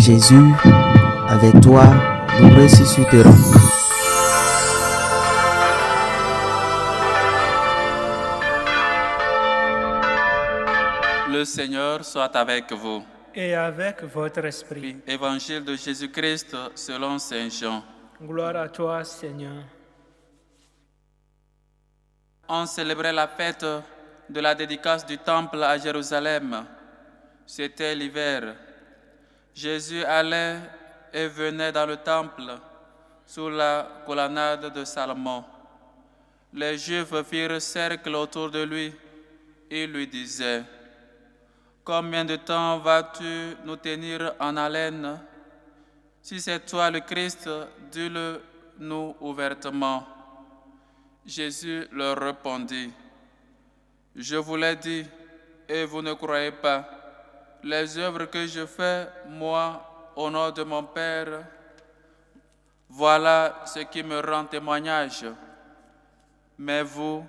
Jésus, avec toi, nous ressusciterons. Le Seigneur soit avec vous. Et avec votre esprit. Évangile de Jésus-Christ selon Saint Jean. Gloire à toi, Seigneur. On célébrait la fête de la dédicace du temple à Jérusalem. C'était l'hiver. Jésus allait et venait dans le temple sous la colonnade de Salomon. Les Juifs firent cercle autour de lui et lui disaient: Combien de temps vas-tu nous tenir en haleine? Si c'est toi le Christ, dis-le nous ouvertement. Jésus leur répondit: Je vous l'ai dit, et vous ne croyez pas. Les œuvres que je fais, moi, au nom de mon Père, voilà ce qui me rend témoignage. Mais vous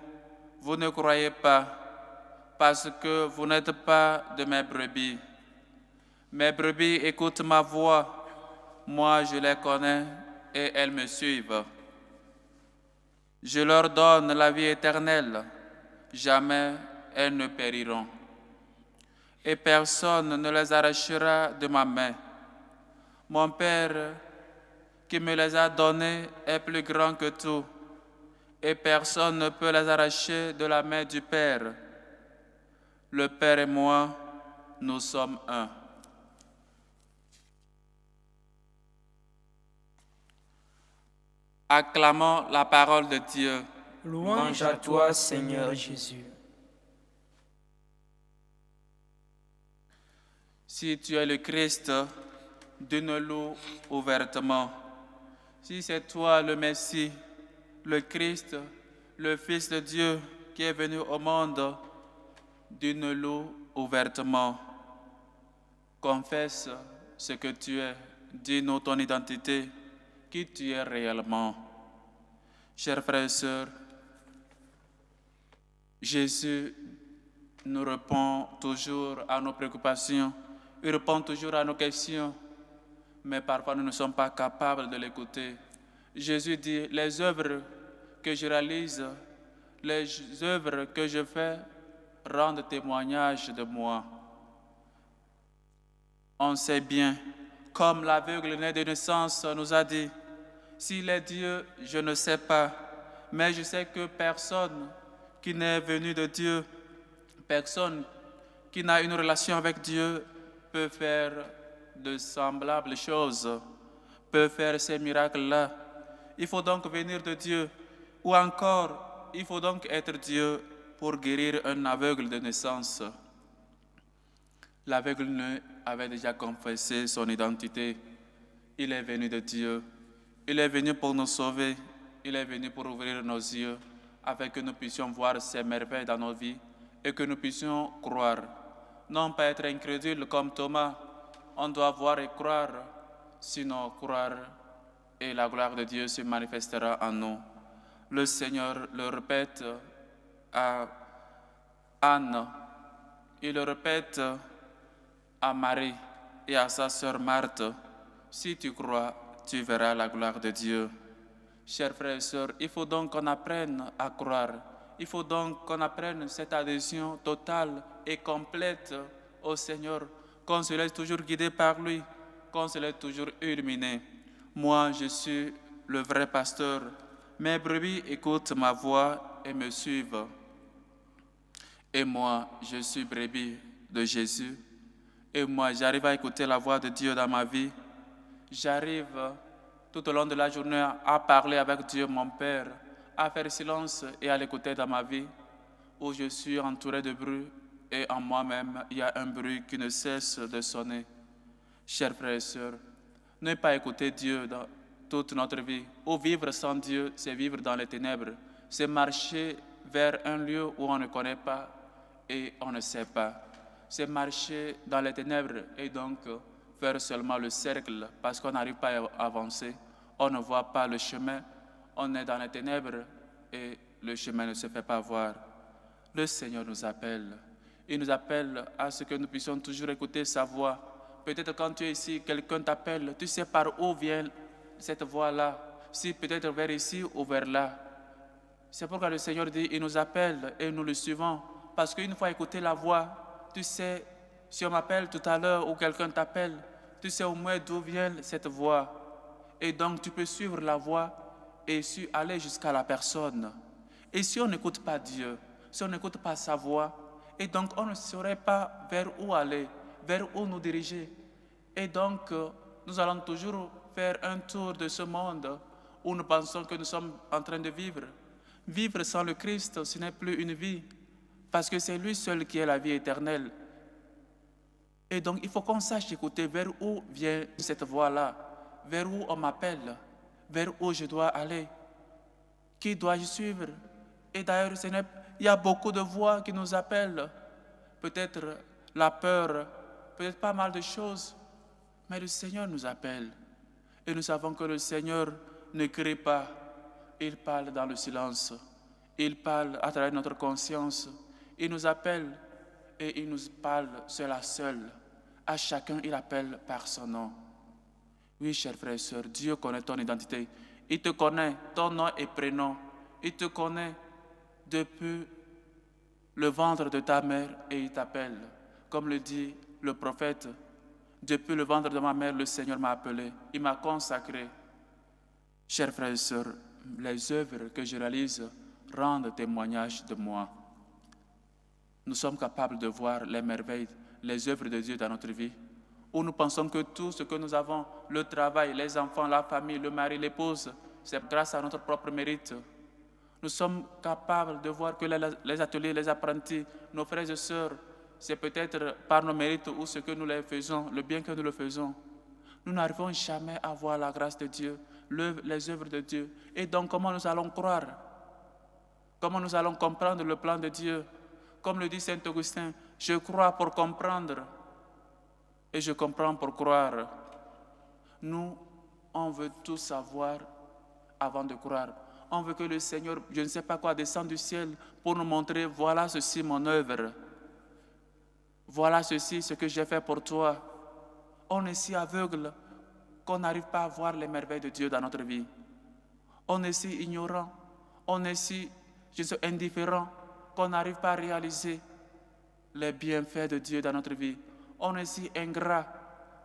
ne croyez pas, parce que vous n'êtes pas de mes brebis. Mes brebis écoutent ma voix, moi je les connais et elles me suivent. Je leur donne la vie éternelle, jamais elles ne périront. Et personne ne les arrachera de ma main. Mon Père qui me les a donnés est plus grand que tout, et personne ne peut les arracher de la main du Père. Le Père et moi, nous sommes un. Acclamons la parole de Dieu. Louange à toi, Seigneur Jésus. Si tu es le Christ, dis-le-nous ouvertement. Si c'est toi le Messie, le Christ, le Fils de Dieu qui est venu au monde, dis-le ouvertement. Confesse ce que tu es, dis-nous ton identité, qui tu es réellement. Chers frères et sœurs, Jésus nous répond toujours à nos préoccupations, il répond toujours à nos questions, mais parfois nous ne sommes pas capables de l'écouter. Jésus dit: les œuvres que je réalise, les œuvres que je fais rendent témoignage de moi. On sait bien, comme l'aveugle né de naissance nous a dit: s'il est Dieu, je ne sais pas, mais je sais que personne qui n'est venu de Dieu, personne qui n'a une relation avec Dieu peut faire de semblables choses, peut faire ces miracles-là. Il faut donc venir de Dieu, ou encore, il faut donc être Dieu pour guérir un aveugle de naissance. L'aveugle avait déjà confessé son identité. Il est venu de Dieu. Il est venu pour nous sauver. Il est venu pour ouvrir nos yeux, afin que nous puissions voir ses merveilles dans nos vies et que nous puissions croire. Non pas être incrédule comme Thomas. On doit voir et croire, sinon croire, et la gloire de Dieu se manifestera en nous. Le Seigneur le répète à Anne, il le répète à Marie et à sa sœur Marthe: si tu crois, tu verras la gloire de Dieu. Chers frères et sœurs, il faut donc qu'on apprenne à croire. Il faut donc qu'on apprenne cette adhésion totale et complète au Seigneur, qu'on se laisse toujours guider par lui, qu'on se laisse toujours illuminer. Moi, je suis le vrai pasteur. Mes brebis écoutent ma voix et me suivent. Et moi, je suis brebis de Jésus. Et moi, j'arrive à écouter la voix de Dieu dans ma vie. J'arrive tout au long de la journée à parler avec Dieu, mon Père, à faire silence et à l'écouter dans ma vie, où je suis entouré de bruit et en moi-même, il y a un bruit qui ne cesse de sonner. Chers frères et sœurs, ne pas écouter Dieu dans toute notre vie, ou vivre sans Dieu, c'est vivre dans les ténèbres, c'est marcher vers un lieu où on ne connaît pas et on ne sait pas. C'est marcher dans les ténèbres et donc faire seulement le cercle parce qu'on n'arrive pas à avancer. On ne voit pas le chemin, on est dans les ténèbres et le chemin ne se fait pas voir. Le Seigneur nous appelle. Il nous appelle à ce que nous puissions toujours écouter sa voix, Peut-être quand tu es ici, quelqu'un t'appelle, tu sais par où vient cette voix-là, si peut-être vers ici ou vers là. C'est pourquoi le Seigneur dit, il nous appelle et nous le suivons. Parce qu'une fois écouté la voix, tu sais, si on m'appelle tout à l'heure ou quelqu'un t'appelle, tu sais au moins d'où vient cette voix. Et donc tu peux suivre la voix et aller jusqu'à la personne. Et si on n'écoute pas Dieu, si on n'écoute pas sa voix, et donc on ne saurait pas vers où aller, vers où nous diriger. Et donc nous allons toujours faire un tour de ce monde où nous pensons que nous sommes en train de vivre. Vivre sans le Christ, ce n'est plus une vie, parce que c'est lui seul qui est la vie éternelle. Et donc il faut qu'on sache écouter vers où vient cette voix-là, vers où on m'appelle, vers où je dois aller, qui dois-je suivre. Et d'ailleurs, il y a beaucoup de voix qui nous appellent, peut-être la peur, peut-être pas mal de choses, mais le Seigneur nous appelle. Et nous savons que le Seigneur ne crie pas, il parle dans le silence, il parle à travers notre conscience, il nous appelle et il nous parle seul à seul. À chacun, il appelle par son nom. Oui, chers frères et sœurs, Dieu connaît ton identité. Il te connaît, ton nom et prénom. Il te connaît depuis le ventre de ta mère et il t'appelle. Comme le dit le prophète, depuis le ventre de ma mère, le Seigneur m'a appelé. Il m'a consacré. Chers frères et sœurs, les œuvres que je réalise rendent témoignage de moi. Nous sommes capables de voir les merveilles, les œuvres de Dieu dans notre vie, où nous pensons que tout ce que nous avons, le travail, les enfants, la famille, le mari, l'épouse, c'est grâce à notre propre mérite. Nous sommes capables de voir que les ateliers, les apprentis, nos frères et sœurs, c'est peut-être par nos mérites ou ce que nous les faisons, le bien que nous le faisons. Nous n'arrivons jamais à voir la grâce de Dieu, les œuvres de Dieu. Et donc, comment nous allons croire? Comment nous allons comprendre le plan de Dieu? Comme le dit Saint Augustin, je crois pour comprendre et je comprends pour croire. Nous, on veut tout savoir avant de croire. On veut que le Seigneur, je ne sais pas quoi, descende du ciel pour nous montrer, voilà ceci mon œuvre. Voilà ceci, ce que j'ai fait pour toi. On est si aveugle qu'on n'arrive pas à voir les merveilles de Dieu dans notre vie. On est si ignorant, on est si indifférent qu'on n'arrive pas à réaliser les bienfaits de Dieu dans notre vie. On est si ingrat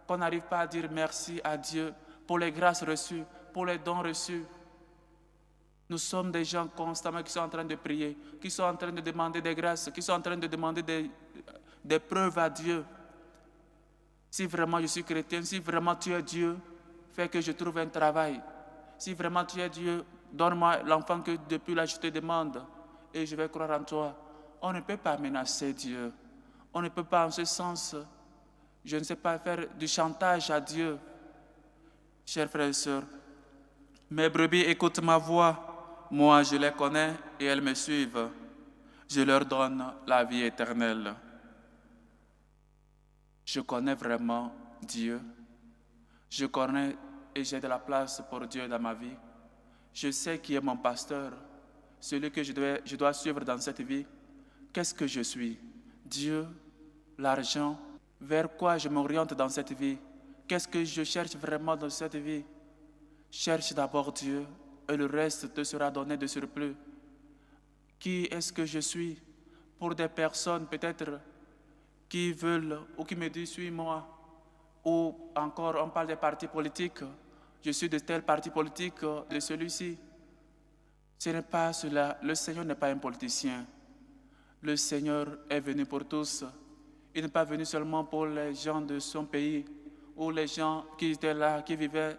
qu'on n'arrive pas à dire merci à Dieu pour les grâces reçues, pour les dons reçus. Nous sommes des gens constamment qui sont en train de prier, qui sont en train de demander des grâces, qui sont en train de demander des preuves à Dieu. Si vraiment je suis chrétien, si vraiment tu es Dieu, fais que je trouve un travail. Si vraiment tu es Dieu, donne-moi l'enfant que depuis là je te demande et je vais croire en toi. On ne peut pas menacer Dieu. On ne peut pas en ce sens, je ne sais pas, faire du chantage à Dieu. Chers frères et sœurs, mes brebis écoutent ma voix. Moi, je les connais et elles me suivent. Je leur donne la vie éternelle. Je connais vraiment Dieu. Je connais et j'ai de la place pour Dieu dans ma vie. Je sais qui est mon pasteur, celui que je dois suivre dans cette vie. Qu'est-ce que je suis? Dieu, l'argent, vers quoi je m'oriente dans cette vie? Qu'est-ce que je cherche vraiment dans cette vie? Cherche d'abord Dieu et le reste te sera donné de surplus. Qui est-ce que je suis? Pour des personnes peut-être qui veulent ou qui me disent suis-moi, ou encore on parle des partis politiques, je suis de tel parti politique, de celui-ci. Ce n'est pas cela, le Seigneur n'est pas un politicien. Le Seigneur est venu pour tous. Il n'est pas venu seulement pour les gens de son pays ou les gens qui étaient là, qui vivaient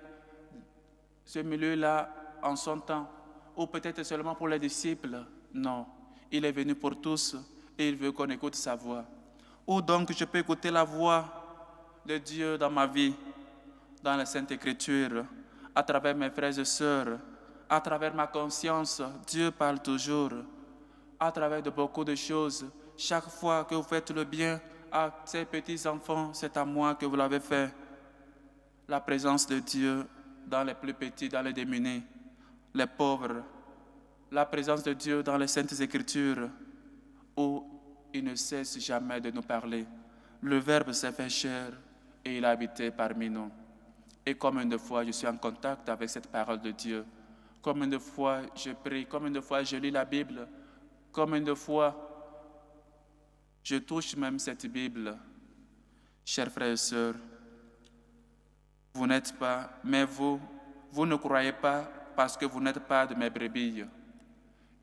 ce milieu-là en son temps, ou peut-être seulement pour les disciples. Non, il est venu pour tous et il veut qu'on écoute sa voix. Où donc je peux écouter la voix de Dieu dans ma vie, dans la Sainte Écriture, à travers mes frères et sœurs, à travers ma conscience. Dieu parle toujours, à travers de beaucoup de choses. Chaque fois que vous faites le bien à ces petits-enfants, c'est à moi que vous l'avez fait. La présence de Dieu dans les plus petits, dans les démunis, les pauvres. La présence de Dieu dans les Saintes Écritures, où il ne cesse jamais de nous parler. Le Verbe s'est fait chair et il a habité parmi nous. Et combien de fois je suis en contact avec cette parole de Dieu, combien de fois je prie, combien de fois je lis la Bible, combien de fois je touche même cette Bible. Chers frères et sœurs, vous n'êtes pas, mais vous ne croyez pas parce que vous n'êtes pas de mes brebis.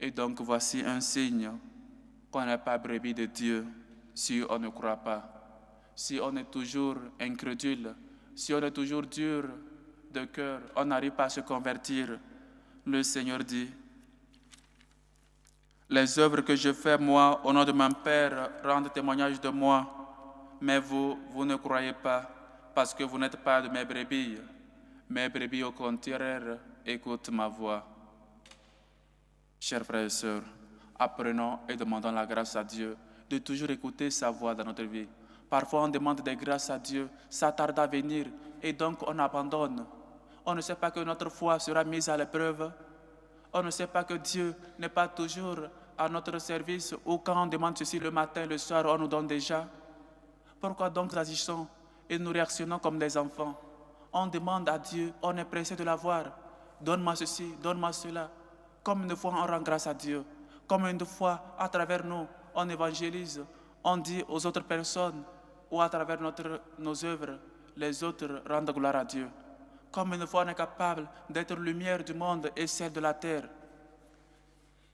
Et donc voici un signe qu'on n'est pas brebis de Dieu si on ne croit pas, si on est toujours incrédule, si on est toujours dur de cœur, on n'arrive pas à se convertir. Le Seigneur dit, les œuvres que je fais, moi, au nom de mon Père, rendent témoignage de moi, mais vous ne croyez pas, parce que vous n'êtes pas de mes brebis. Mes brebis, au contraire, écoutent ma voix. Chers frères et sœurs, apprenons et demandons la grâce à Dieu de toujours écouter sa voix dans notre vie. Parfois, on demande des grâces à Dieu, ça tarde à venir, et donc on abandonne. On ne sait pas que notre foi sera mise à l'épreuve. On ne sait pas que Dieu n'est pas toujours à notre service, ou quand on demande ceci le matin, le soir, on nous donne déjà. Pourquoi donc nous agissons et nous réactionnons comme des enfants? On demande à Dieu, on est pressé de l'avoir. Donne-moi ceci, donne-moi cela. Combien de fois on rend grâce à Dieu? Combien de fois, à travers nous, on évangélise, on dit aux autres personnes, ou à travers nos œuvres, les autres rendent gloire à Dieu. Combien de fois on est capable d'être lumière du monde et celle de la terre?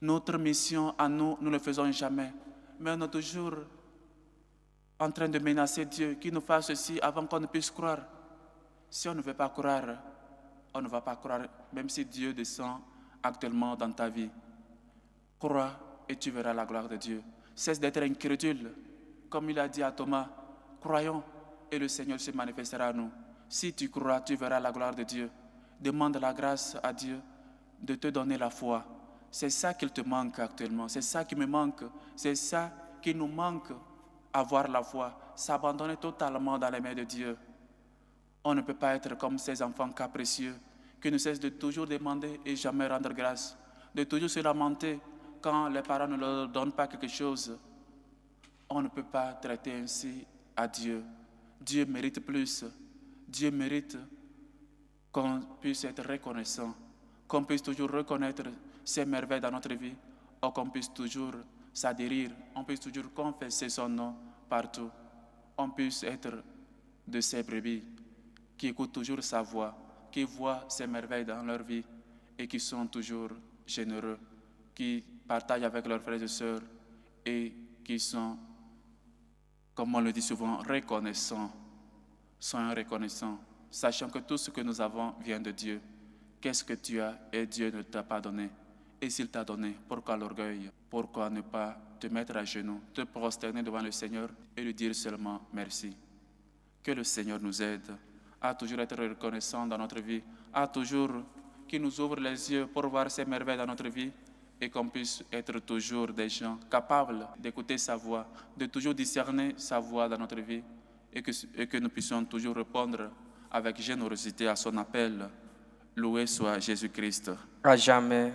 Notre mission à nous, nous ne le faisons jamais. Mais on est toujours en train de menacer Dieu, qu'il nous fasse ceci avant qu'on ne puisse croire. Si on ne veut pas croire, on ne va pas croire, même si Dieu descend actuellement dans ta vie. Crois et tu verras la gloire de Dieu. Cesse d'être incrédule. Comme il a dit à Thomas, croyons et le Seigneur se manifestera à nous. Si tu crois, tu verras la gloire de Dieu. Demande la grâce à Dieu de te donner la foi. C'est ça qu'il te manque actuellement. C'est ça qui me manque. C'est ça qui nous manque, avoir la foi. S'abandonner totalement dans les mains de Dieu. On ne peut pas être comme ces enfants capricieux qui ne cessent de toujours demander et jamais rendre grâce. De toujours se lamenter quand les parents ne leur donnent pas quelque chose. On ne peut pas traiter ainsi à Dieu. Dieu mérite plus. Dieu mérite qu'on puisse être reconnaissant, qu'on puisse toujours reconnaître ses merveilles dans notre vie, ou qu'on puisse toujours s'adhérer, on puisse toujours confesser son nom partout. On puisse être de ces brebis qui écoutent toujours sa voix, qui voient ses merveilles dans leur vie et qui sont toujours généreux, qui partagent avec leurs frères et sœurs et qui sont, comme on le dit souvent, reconnaissants. Soyons reconnaissants, sachant que tout ce que nous avons vient de Dieu. Qu'est-ce que tu as et Dieu ne t'a pas donné? Et s'il t'a donné, pourquoi l'orgueil? Pourquoi ne pas te mettre à genoux, te prosterner devant le Seigneur et lui dire seulement merci? Que le Seigneur nous aide à toujours être reconnaissants dans notre vie, à toujours qu'il nous ouvre les yeux pour voir ses merveilles dans notre vie et qu'on puisse être toujours des gens capables d'écouter sa voix, de toujours discerner sa voix dans notre vie et que nous puissions toujours répondre avec générosité à son appel. Loué soit Jésus-Christ. À jamais.